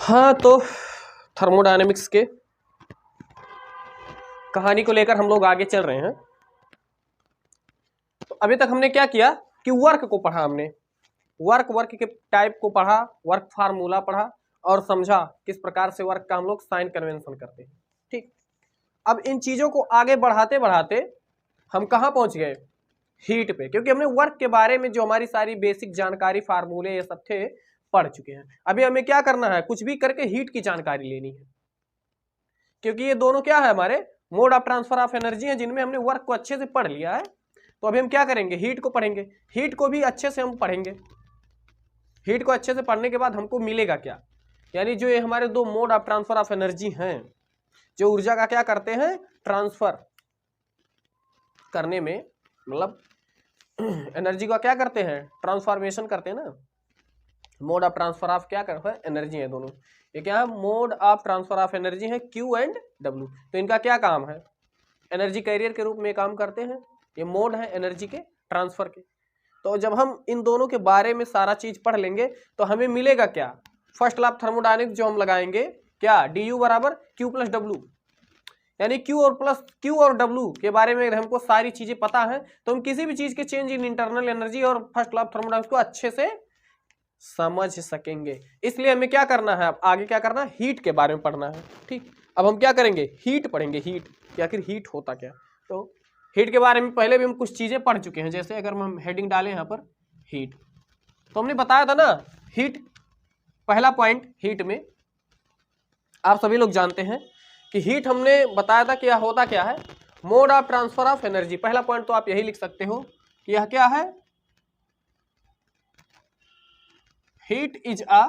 हाँ, तो थर्मोडायनेमिक्स के कहानी को लेकर हम लोग आगे चल रहे हैं। तो अभी तक हमने क्या किया कि वर्क को पढ़ा, हमने वर्क के टाइप को पढ़ा, वर्क फार्मूला पढ़ा और समझा किस प्रकार से वर्क का हम लोग साइन कन्वेंशन करते हैं। ठीक, अब इन चीजों को आगे बढ़ाते बढ़ाते हम कहाँ पहुंच गए? हीट पे, क्योंकि हमने वर्क के बारे में जो हमारी सारी बेसिक जानकारी फार्मूले ये सब थे पढ़ चुके हैं। अभी हमें क्या करना है? कुछ भी करके हीट की जानकारी लेनी है, क्योंकि ये दोनों क्या है? हमारे mode of transfer of energy है, जिनमें हमने वर्क को अच्छे से पढ़ लिया है। तो अभी हम क्या करेंगे? हीट को पढ़ेंगे। हीट को भी अच्छे से हम पढ़ेंगे। हीट को अच्छे से पढ़ने के बाद हमको मिलेगा क्या? यानी जो ये हमारे दो mode of transfer of energy हैं, जो ऊर्जा का क्या करते हैं? ट्रांसफर करने में, मतलब एनर्जी का क्या करते हैं? ट्रांसफॉर्मेशन करते हैं ना। मोड ऑफ ट्रांसफर ऑफ क्या करते हैं? एनर्जी है दोनों। ये क्या है? Mode of transfer of energy है Q एंड W। तो इनका क्या काम है? एनर्जी कैरियर के रूप में काम करते हैं। ये मोड है एनर्जी के ट्रांसफर के। तो जब हम इन दोनों के बारे में सारा चीज पढ़ लेंगे तो हमें मिलेगा क्या? फर्स्ट लॉ ऑफ थर्मोडायनेमिक्स जो हम लगाएंगे, क्या? du बराबर Q प्लस W। यानी Q और W के बारे में अगर हमको सारी चीजें पता है तो हम किसी भी चीज के चेंज इन इंटरनल एनर्जी और फर्स्ट लॉ ऑफ थर्मोडायनेमिक्स को अच्छे से समझ सकेंगे। इसलिए हमें क्या करना है? अब आगे क्या करना है? हीट के बारे में पढ़ना है। ठीक, अब हम क्या करेंगे? हीट पढ़ेंगे। हीट कि आखिर हीट होता क्या। तो हीट के बारे में पहले भी हम कुछ चीजें पढ़ चुके हैं। जैसे अगर हम हेडिंग डालें यहाँ पर हीट, तो हमने बताया था ना, हीट पहला पॉइंट हीट में आप सभी लोग जानते हैं कि हीट हमने बताया था कि यह होता क्या है? Mode of transfer of energy. पहला पॉइंट तो आप यही लिख सकते हो कि यह क्या है? Heat is a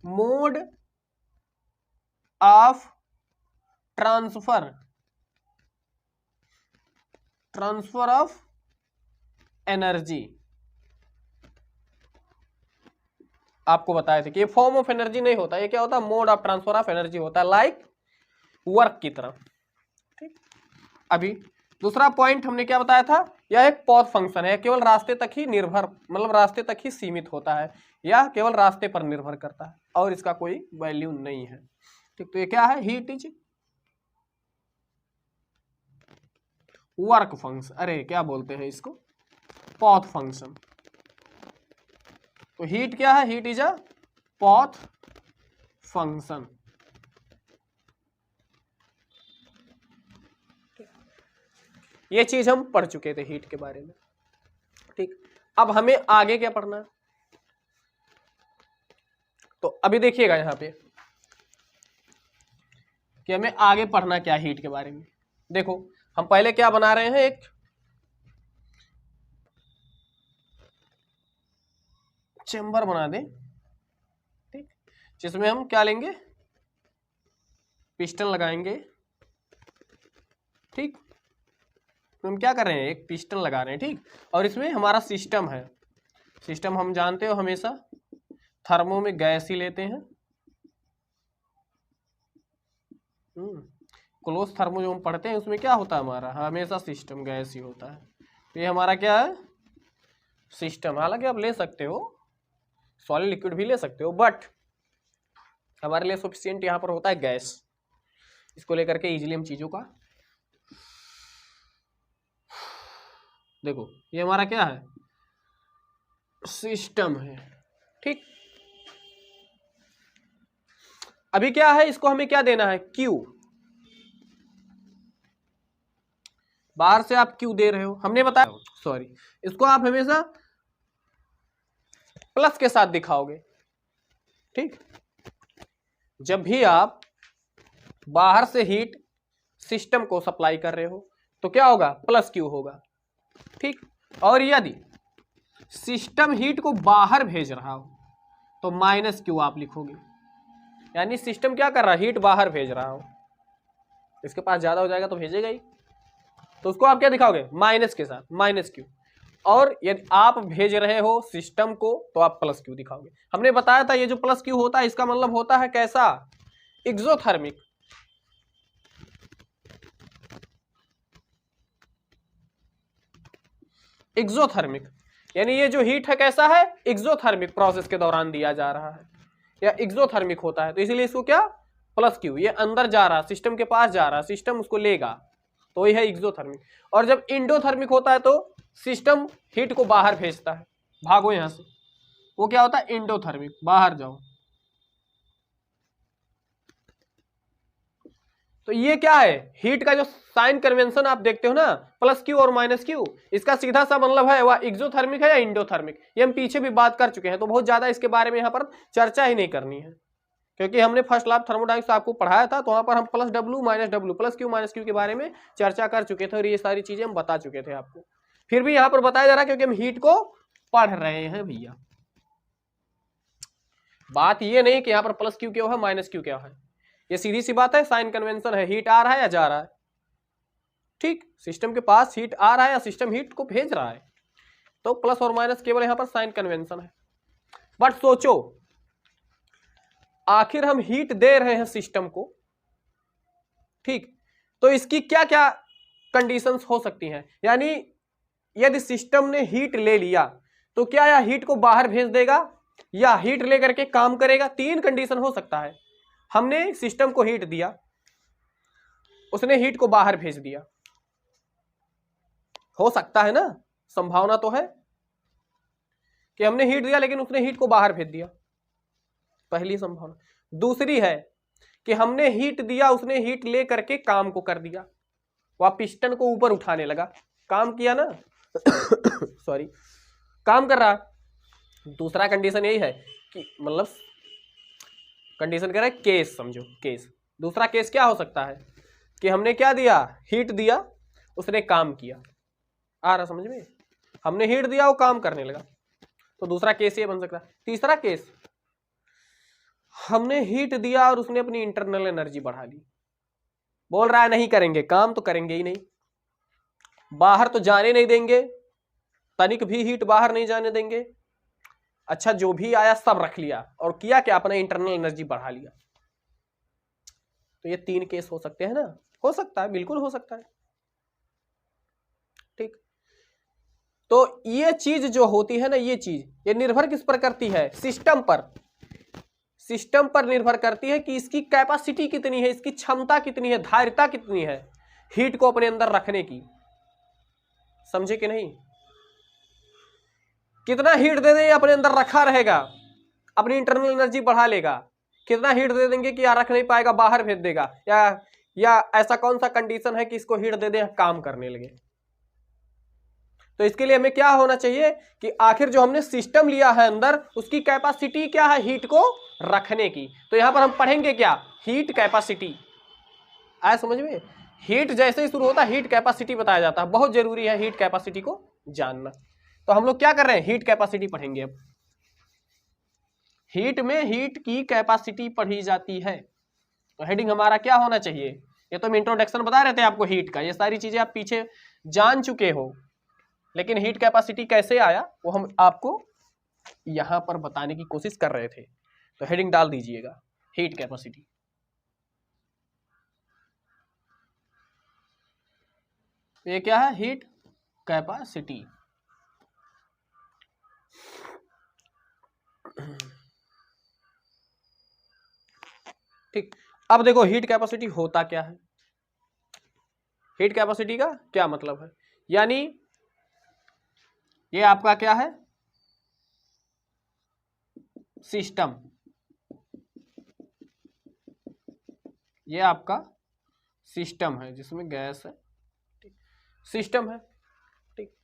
mode of transfer of energy. आपको बताए थे कि ये फॉर्म ऑफ एनर्जी नहीं होता, ये क्या होता है? Mode of transfer of energy होता है, लाइक वर्क की तरह। ठीक, अभी दूसरा पॉइंट हमने क्या बताया था? यह एक पॉथ फंक्शन है, केवल रास्ते तक ही निर्भर, मतलब रास्ते तक ही सीमित होता है, या केवल रास्ते पर निर्भर करता है और इसका कोई वैल्यू नहीं है। ठीक, तो ये क्या है? हीट इज वर्क फंक्शन, अरे क्या बोलते हैं इसको? पॉथ फंक्शन। तो हीट क्या है? Heat is a path function. ये चीज हम पढ़ चुके थे हीट के बारे में। ठीक, अब हमें आगे क्या पढ़ना है? तो अभी देखिएगा यहां पे कि हमें आगे पढ़ना क्या हीट के बारे में। देखो, हम पहले क्या बना रहे हैं? एक चेंबर बना दें, ठीक, जिसमें हम क्या लेंगे? पिस्टन लगाएंगे। ठीक, तो हम क्या कर रहे हैं? एक पिस्टन लगा रहे हैं। ठीक, और इसमें हमारा सिस्टम है। सिस्टम हम जानते हो हमेशा थर्मो में गैस ही लेते हैं। क्लोज थर्मो जो हम पढ़ते हैं उसमें क्या होता है? हमारा हमेशा सिस्टम गैस ही होता है। तो ये हमारा क्या है? सिस्टम। हालांकि आप ले सकते हो सॉलिड लिक्विड भी ले सकते हो, बट हमारे लिए सफिशिएंट यहाँ पर होता है गैस। इसको लेकर के इजीली हम चीजों का, देखो ये हमारा क्या है? सिस्टम है। ठीक, अभी क्या है? इसको हमें क्या देना है? Q। बाहर से आप Q दे रहे हो, हमने बताया, सॉरी, इसको आप हमेशा प्लस के साथ दिखाओगे। ठीक, जब भी आप बाहर से हीट सिस्टम को सप्लाई कर रहे हो तो क्या होगा? प्लस Q होगा। ठीक, और यदि सिस्टम हीट को बाहर भेज रहा हो तो माइनस Q आप लिखोगे। यानी सिस्टम क्या कर रहा है? हीट बाहर भेज रहा हो, इसके पास ज्यादा हो जाएगा तो भेजेगा ही, तो उसको आप क्या दिखाओगे? माइनस के साथ, माइनस Q। और यदि आप भेज रहे हो सिस्टम को तो आप प्लस Q दिखाओगे। हमने बताया था ये जो प्लस Q होता है इसका मतलब होता है कैसा? एक्सोथर्मिक। एक्सोथर्मिक यानी ये जो हीट है कैसा है? एक्सोथर्मिक प्रोसेस के दौरान दिया जा रहा है। या एक्सोथर्मिक होता है, तो इसीलिए इसको क्या प्लस क्यू, ये अंदर जा रहा, सिस्टम के पास जा रहा, सिस्टम उसको लेगा, तो ये है एक्सोथर्मिक। और जब इंडोथर्मिक होता है तो सिस्टम हीट को बाहर भेजता है, भागो यहां से, वो क्या होता है इंडोथर्मिक, बाहर जाओ। तो ये क्या है, हीट का जो साइन कन्वेंशन आप देखते हो ना प्लस क्यू और माइनस क्यू, इसका सीधा सा मतलब है वह एक्सोथर्मिक है या इंडोथर्मिक, ये हम पीछे भी बात कर चुके हैं, तो बहुत ज्यादा इसके बारे में यहाँ पर चर्चा ही नहीं करनी है, क्योंकि हमने फर्स्ट लैब थर्मोडायनेमिक्स आपको पढ़ाया था, तो वहां पर हम plus W minus W plus Q minus Q के बारे में चर्चा कर चुके थे और ये सारी चीजें हम बता चुके थे आपको। फिर भी यहाँ पर बताया जा रहा है क्योंकि हम हीट को पढ़ रहे हैं भैया। बात ये नहीं कि यहाँ पर प्लस क्यू क्या है माइनस क्यू क्या है, ये सीधी सी बात है, साइन कन्वेंशन है, हीट आ रहा है या जा रहा है, ठीक, सिस्टम के पास हीट आ रहा है या सिस्टम हीट को भेज रहा है, तो प्लस और माइनस केवल यहाँ पर साइन कन्वेंशन है। बट सोचो आखिर हम हीट दे रहे हैं सिस्टम को, ठीक, तो इसकी क्या क्या कंडीशंस हो सकती हैं, यानी यदि सिस्टम ने हीट ले लिया तो क्या यह हीट को बाहर भेज देगा या हीट लेकर के काम करेगा, तीन कंडीशन हो सकता है। हमने सिस्टम को हीट दिया, उसने हीट को बाहर भेज दिया, हो सकता है ना, संभावना तो है कि हमने हीट दिया लेकिन उसने हीट को बाहर भेज दिया, पहली संभावना। दूसरी है कि हमने हीट दिया, उसने हीट ले करके काम को कर दिया, वह पिस्टन को ऊपर उठाने लगा, काम किया ना सॉरी, काम कर रहा। दूसरा कंडीशन यही है कि मतलब कंडीशन कह रहा है केस, समझो केस, दूसरा केस क्या हो सकता है कि हमने क्या दिया, हीट दिया, उसने काम किया, आ रहा समझ में, हमने हीट दिया वो काम करने लगा, तो दूसरा केस ये बन सकता है। तीसरा केस, हमने हीट दिया और उसने अपनी इंटरनल एनर्जी बढ़ा ली, बोल रहा है नहीं करेंगे काम, तो करेंगे ही नहीं, बाहर तो जाने नहीं देंगे, तनिक भी हीट बाहर नहीं जाने देंगे, अच्छा जो भी आया सब रख लिया और किया क्या, अपना इंटरनल एनर्जी बढ़ा लिया। तो ये तीन केस हो सकते हैं ना, हो सकता है, बिल्कुल हो सकता है, ठीक। तो ये चीज जो होती है ना, ये चीज ये निर्भर किस पर करती है, सिस्टम पर, सिस्टम पर निर्भर करती है कि इसकी कैपेसिटी कितनी है, इसकी क्षमता कितनी है, धारिता कितनी है हीट को अपने अंदर रखने की, समझे कि नहीं। कितना हीट दे दें अपने अंदर रखा रहेगा, अपनी इंटरनल एनर्जी बढ़ा लेगा, कितना हीट दे देंगे कि यार रख नहीं पाएगा बाहर भेज देगा, या ऐसा कौन सा कंडीशन है कि इसको हीट दे दें काम करने लगे। तो इसके लिए हमें क्या होना चाहिए कि आखिर जो हमने सिस्टम लिया है अंदर, उसकी कैपेसिटी क्या है हीट को रखने की। तो यहां पर हम पढ़ेंगे क्या, हीट कैपेसिटी, आया समझ में। हीट जैसे ही शुरू होता है हीट कैपेसिटी बताया जाता है, बहुत जरूरी है हीट कैपेसिटी को जानना। तो हम लोग क्या कर रहे हैं, हीट कैपेसिटी पढ़ेंगे। अब हीट में हीट की कैपेसिटी पढ़ी जाती है, तो हेडिंग हमारा क्या होना चाहिए, ये तो हम इंट्रोडक्शन बता रहे थे आपको हीट का, ये सारी चीजें आप पीछे जान चुके हो, लेकिन हीट कैपेसिटी कैसे आया वो हम आपको यहां पर बताने की कोशिश कर रहे थे। तो हेडिंग डाल दीजिएगा हीट कैपेसिटी। ये क्या है, हीट कैपेसिटी। ठीक, अब देखो हीट कैपेसिटी होता क्या है, हीट कैपेसिटी का क्या मतलब है, यानी ये आपका क्या है, सिस्टम, ये आपका सिस्टम है जिसमें गैस है, ठीक, सिस्टम है, ठीक।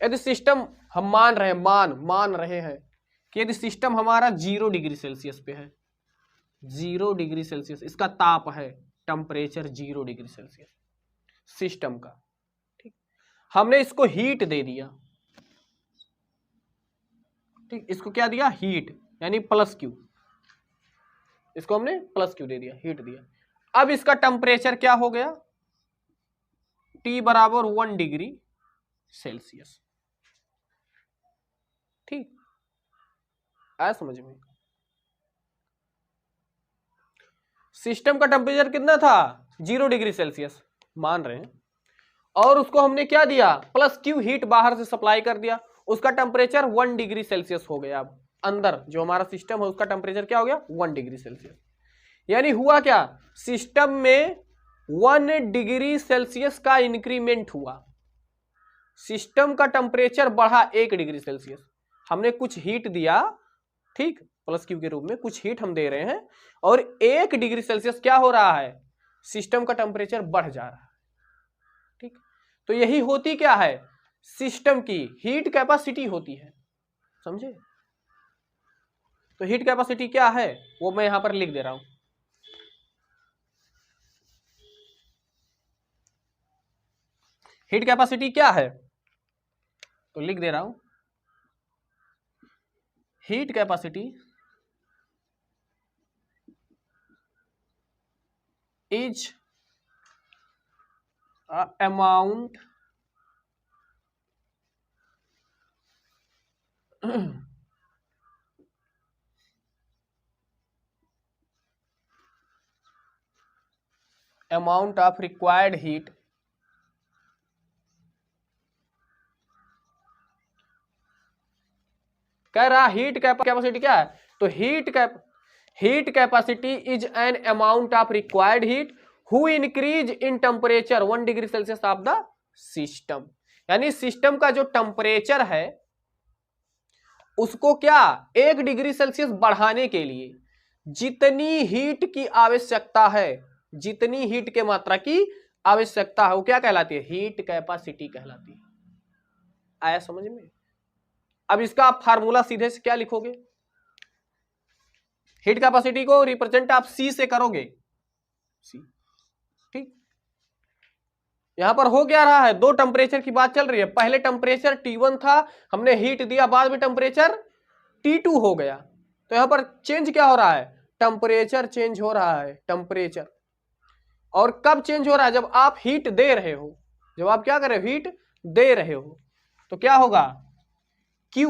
यदि सिस्टम हम मान रहे हैं कि यदि सिस्टम हमारा 0 डिग्री सेल्सियस पे है, 0 डिग्री सेल्सियस इसका ताप है, टेम्परेचर 0 डिग्री सेल्सियस सिस्टम का, ठीक, हमने इसको हीट दे दिया, ठीक, इसको क्या दिया, हीट, यानी प्लस क्यू, इसको हमने प्लस क्यू दे दिया, हीट दिया। अब इसका टेम्परेचर क्या हो गया, T बराबर 1 डिग्री सेल्सियस, ठीक, आया समझ में। सिस्टम का टेम्परेचर कितना था, 0 डिग्री सेल्सियस मान रहे हैं, और उसको हमने क्या दिया, प्लस क्यू हीट बाहर से सप्लाई कर दिया, उसका टेम्परेचर 1 डिग्री सेल्सियस हो गया। अब अंदर जो हमारा सिस्टम है उसका टेम्परेचर क्या हो गया 1 डिग्री सेल्सियस। यानी हुआ क्या, सिस्टम में 1 डिग्री सेल्सियस का इंक्रीमेंट हुआ, सिस्टम का टेम्परेचर बढ़ा 1 डिग्री सेल्सियस। हमने कुछ हीट दिया, ठीक, प्लस क्यू के रूप में कुछ हीट हम दे रहे हैं और 1 डिग्री सेल्सियस क्या हो रहा है, सिस्टम का टेम्परेचर बढ़ जा रहा है। ठीक, तो यही होती क्या है, सिस्टम की हीट कैपेसिटी होती है, समझे। तो हीट कैपेसिटी क्या है वो मैं यहां पर लिख दे रहा हूं। हीट कैपेसिटी क्या है तो लिख दे रहा हूं, heat capacity is amount amount of required heat कह रहा हीट कैपेसिटी क्या है, तो heat capacity is an amount of required heat who increase in temperature 1 degree Celsius of the system. यानी सिस्टम का जो टेम्परेचर है उसको क्या 1 डिग्री सेल्सियस बढ़ाने के लिए जितनी हीट की आवश्यकता है, जितनी हीट के मात्रा की आवश्यकता है वो क्या कहलाती है, हीट कैपेसिटी कहलाती है। आया समझ में। अब इसका आप फार्मूला सीधे से क्या लिखोगे, हीट कैपेसिटी को रिप्रेजेंट आप सी से करोगे, सी, ठीक। यहां पर हो क्या रहा है, दो टेम्परेचर की बात चल रही है, पहले टेम्परेचर T1 था, हमने हीट दिया, बाद में टेम्परेचर T2 हो गया। तो यहां पर चेंज क्या हो रहा है, टेम्परेचर चेंज हो रहा है, टेम्परेचर। और कब चेंज हो रहा है, जब आप हीट दे रहे हो, जब आप क्या कर रहे हो, हीट दे रहे हो, तो क्या होगा Q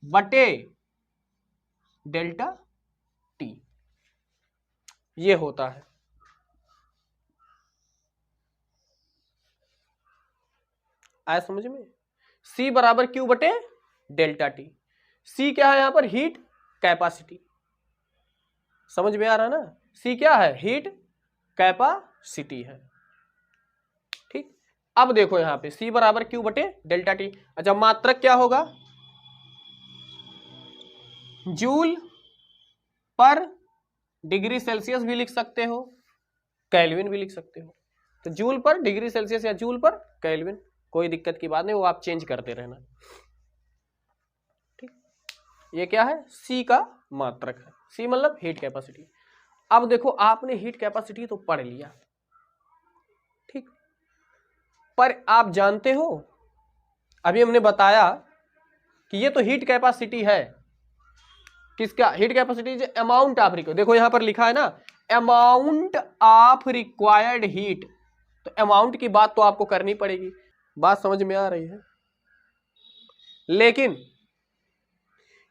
बटे डेल्टा T, ये होता है। आया समझ में। C बराबर Q बटे डेल्टा T। C क्या है यहां पर, हीट कैपेसिटी, समझ में आ रहा है ना। C क्या है, हीट कैपेसिटी है, ठीक। अब देखो यहां पे C बराबर Q बटे डेल्टा T। अच्छा, मात्रक क्या होगा, जूल पर डिग्री सेल्सियस भी लिख सकते हो, केल्विन भी लिख सकते हो। तो जूल पर डिग्री सेल्सियस या जूल पर केल्विन, कोई दिक्कत की बात नहीं, वो आप चेंज करते रहना, ठीक। ये क्या है, सी का मात्रक है, सी मतलब हीट कैपेसिटी। अब देखो आपने हीट कैपेसिटी तो पढ़ लिया, ठीक, पर आप जानते हो अभी हमने बताया कि ये तो हीट कैपेसिटी है, किसका, heat capacity is amount of required, देखो यहां पर लिखा है ना अमाउंट ऑफ रिक्वायर्ड हीट, तो अमाउंट की बात तो आपको करनी पड़ेगी, बात समझ में आ रही है। लेकिन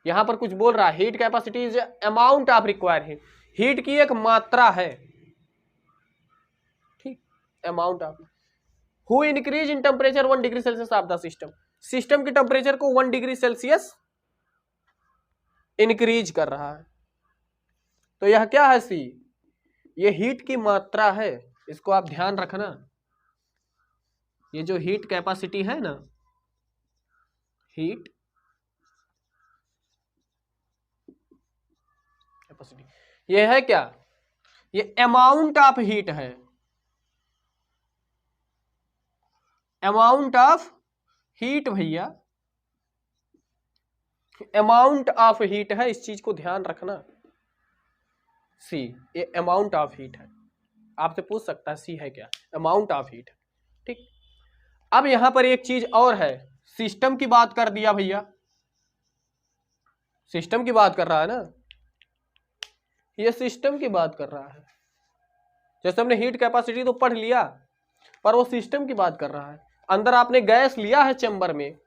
यहां पर कुछ बोल रहा है, heat capacity is amount of required heat, heat की एक मात्रा है, ठीक, amount of, who increase in temperature 1 degree Celsius of the system, system की टेम्परेचर को 1 डिग्री सेल्सियस इंक्रीज कर रहा है। तो यह क्या है, सी, ये हीट की मात्रा है, इसको आप ध्यान रखना। ये जो हीट कैपेसिटी है ना, हीट कैपेसिटी, ये है क्या, ये अमाउंट ऑफ हीट है, अमाउंट ऑफ हीट भैया, अमाउंट ऑफ हीट है, इस चीज को ध्यान रखना। सी, ये अमाउंट ऑफ हीट है, आपसे पूछ सकता है सी है क्या, अमाउंट ऑफ हीट, ठीक। अब यहां पर एक चीज और है, सिस्टम की बात कर दिया भैया, सिस्टम की बात कर रहा है ना, ये सिस्टम की बात कर रहा है। जैसे हमने हीट कैपेसिटी तो पढ़ लिया, पर वो सिस्टम की बात कर रहा है। अंदर आपने गैस लिया है चेंबर में,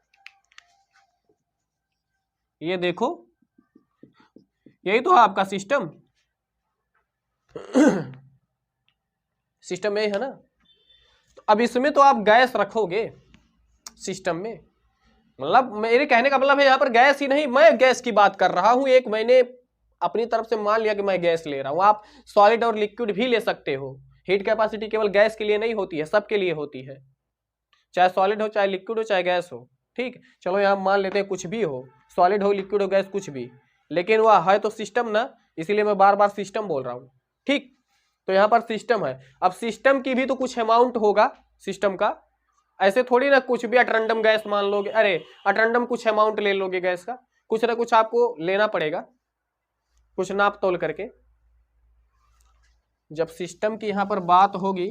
ये देखो, यही तो है आपका सिस्टम, सिस्टम यही है ना। तो अब इसमें तो आप गैस रखोगे सिस्टम में, मतलब मेरे कहने का मतलब है यहाँ पर गैस ही नहीं, मैं गैस की बात कर रहा हूँ। एक मैंने अपनी तरफ से मान लिया कि मैं गैस ले रहा हूँ। आप सॉलिड और लिक्विड भी ले सकते हो। हीट कैपेसिटी केवल गैस के लिए नहीं होती है, सबके लिए होती है, चाहे सॉलिड हो, चाहे लिक्विड हो, चाहे गैस हो। ठीक, चलो यहाँ मान लेते हैं कुछ भी हो, सॉलिड हो, लिक्विड हो, गैस, कुछ भी, लेकिन वह है तो सिस्टम ना, इसीलिए मैं बार बार सिस्टम बोल रहा हूँ। ठीक, तो यहाँ पर सिस्टम है। अब सिस्टम की भी तो कुछ अमाउंट होगा सिस्टम का, ऐसे थोड़ी ना कुछ भी अटरंडम गैस मान लोगे, अरे अटरंडम कुछ अमाउंट ले लोगे गैस का, कुछ ना कुछ आपको लेना पड़ेगा, कुछ नाप तोल करके। जब सिस्टम की यहाँ पर बात होगी